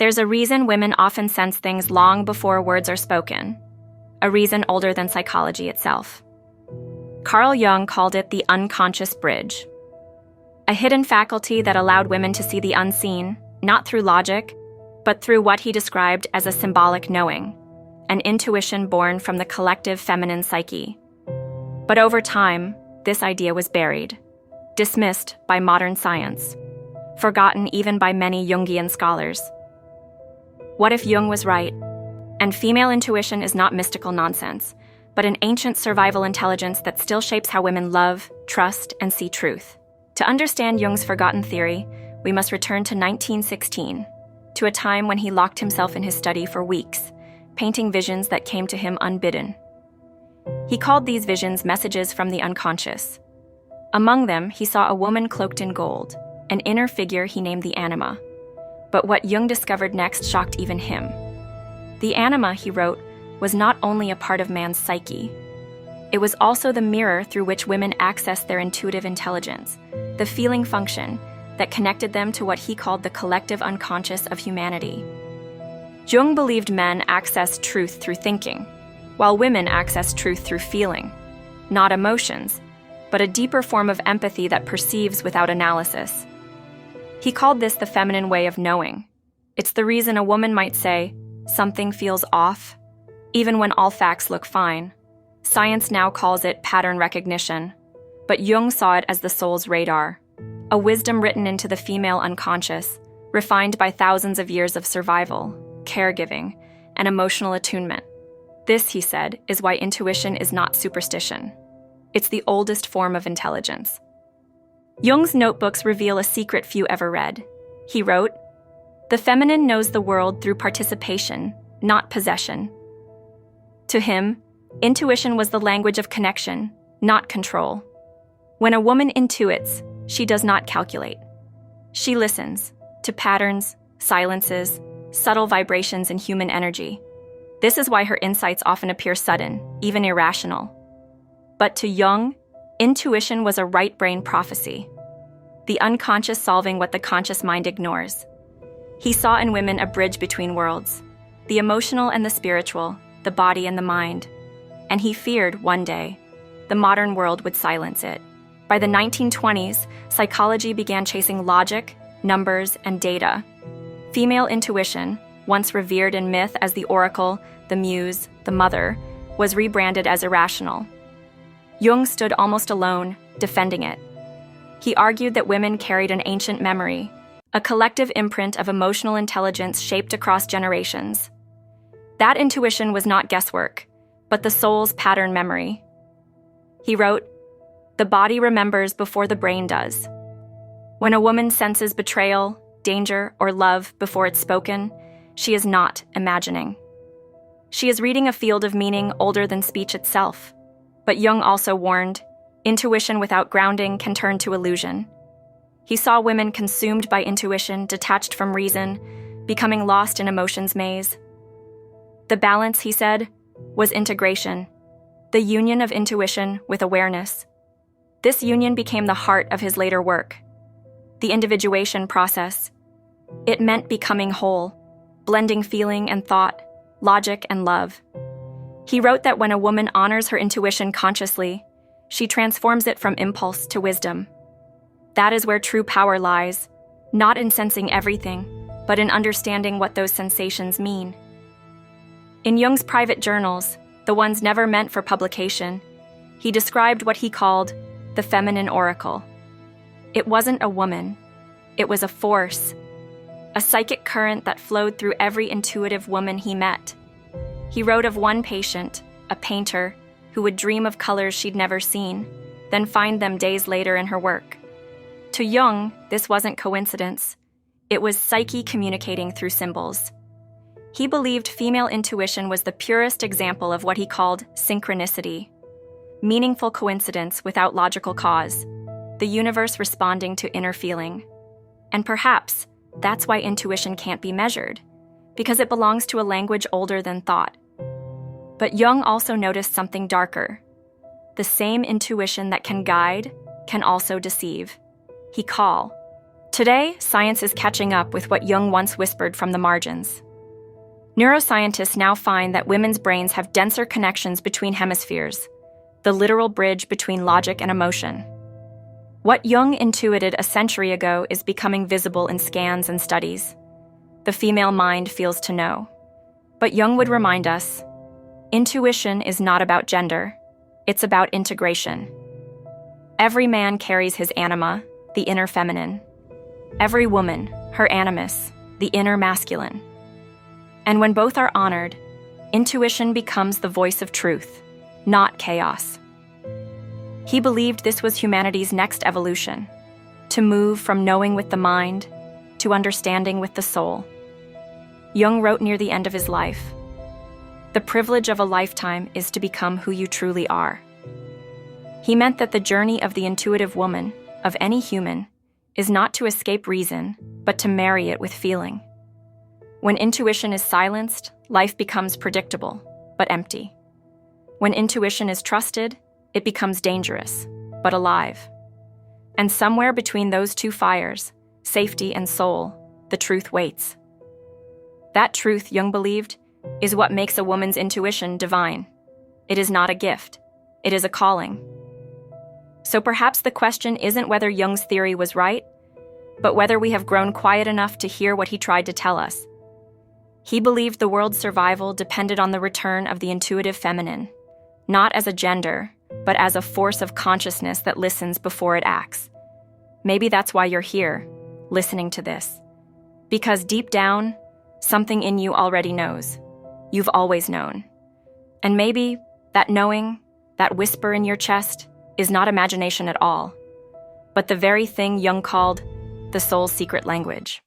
There's a reason women often sense things long before words are spoken, a reason older than psychology itself. Carl Jung called it the unconscious bridge, a hidden faculty that allowed women to see the unseen, not through logic, but through what he described as a symbolic knowing, an intuition born from the collective feminine psyche. But over time, this idea was buried, dismissed by modern science, forgotten even by many Jungian scholars. What if Jung was right, and female intuition is not mystical nonsense, but an ancient survival intelligence that still shapes how women love, trust, and see truth? To understand Jung's forgotten theory, we must return to 1916, to a time when he locked himself in his study for weeks, painting visions that came to him unbidden. He called these visions messages from the unconscious. Among them, he saw a woman cloaked in gold, an inner figure he named the Anima. But what Jung discovered next shocked even him. The Anima, he wrote, was not only a part of man's psyche. It was also the mirror through which women accessed their intuitive intelligence, the feeling function that connected them to what he called the collective unconscious of humanity. Jung believed men access truth through thinking, while women access truth through feeling, not emotions, but a deeper form of empathy that perceives without analysis. He called this the feminine way of knowing. It's the reason a woman might say, "Something feels off," even when all facts look fine. Science now calls it pattern recognition, but Jung saw it as the soul's radar, a wisdom written into the female unconscious, refined by thousands of years of survival, caregiving, and emotional attunement. This, he said, is why intuition is not superstition. It's the oldest form of intelligence. Jung's notebooks reveal a secret few ever read. He wrote, "The feminine knows the world through participation, not possession." To him, intuition was the language of connection, not control. When a woman intuits, she does not calculate. She listens to patterns, silences, subtle vibrations in human energy. This is why her insights often appear sudden, even irrational. But to Jung, intuition was a right brain prophecy, the unconscious solving what the conscious mind ignores. He saw in women a bridge between worlds, the emotional and the spiritual, the body and the mind. And he feared, one day, the modern world would silence it. By the 1920s, psychology began chasing logic, numbers, and data. Female intuition, once revered in myth as the oracle, the muse, the mother, was rebranded as irrational. Jung stood almost alone, defending it. He argued that women carried an ancient memory, a collective imprint of emotional intelligence shaped across generations. That intuition was not guesswork, but the soul's pattern memory. He wrote, "The body remembers before the brain does. When a woman senses betrayal, danger, or love before it's spoken, she is not imagining. She is reading a field of meaning older than speech itself." But Jung also warned, intuition without grounding can turn to illusion. He saw women consumed by intuition, detached from reason, becoming lost in emotion's maze. The balance, he said, was integration, the union of intuition with awareness. This union became the heart of his later work, the individuation process. It meant becoming whole, blending feeling and thought, logic and love. He wrote that when a woman honors her intuition consciously, she transforms it from impulse to wisdom. That is where true power lies, not in sensing everything, but in understanding what those sensations mean. In Jung's private journals, the ones never meant for publication, he described what he called the feminine oracle. It wasn't a woman, it was a force, a psychic current that flowed through every intuitive woman he met. He wrote of one patient, a painter, who would dream of colors she'd never seen, then find them days later in her work. To Jung, this wasn't coincidence. It was psyche communicating through symbols. He believed female intuition was the purest example of what he called synchronicity, meaningful coincidence without logical cause, the universe responding to inner feeling. And perhaps that's why intuition can't be measured, because it belongs to a language older than thought. But Jung also noticed something darker. The same intuition that can guide can also deceive. He called Today, science is catching up with what Jung once whispered from the margins. Neuroscientists now find that women's brains have denser connections between hemispheres, the literal bridge between logic and emotion. What Jung intuited a century ago is becoming visible in scans and studies. The female mind feels to know. But Jung would remind us, intuition is not about gender, it's about integration. Every man carries his anima, the inner feminine. Every woman, her animus, the inner masculine. And when both are honored, intuition becomes the voice of truth, not chaos. He believed this was humanity's next evolution, to move from knowing with the mind to understanding with the soul. Jung wrote near the end of his life, "The privilege of a lifetime is to become who you truly are." He meant that the journey of the intuitive woman, of any human, is not to escape reason, but to marry it with feeling. When intuition is silenced, life becomes predictable, but empty. When intuition is trusted, it becomes dangerous, but alive. And somewhere between those two fires, safety and soul, the truth waits. That truth, Jung believed, is what makes a woman's intuition divine. It is not a gift. It is a calling. So perhaps the question isn't whether Jung's theory was right, but whether we have grown quiet enough to hear what he tried to tell us. He believed the world's survival depended on the return of the intuitive feminine, not as a gender, but as a force of consciousness that listens before it acts. Maybe that's why you're here, listening to this. Because deep down, something in you already knows. You've always known. And maybe that knowing, that whisper in your chest, is not imagination at all, but the very thing Jung called the soul's secret language.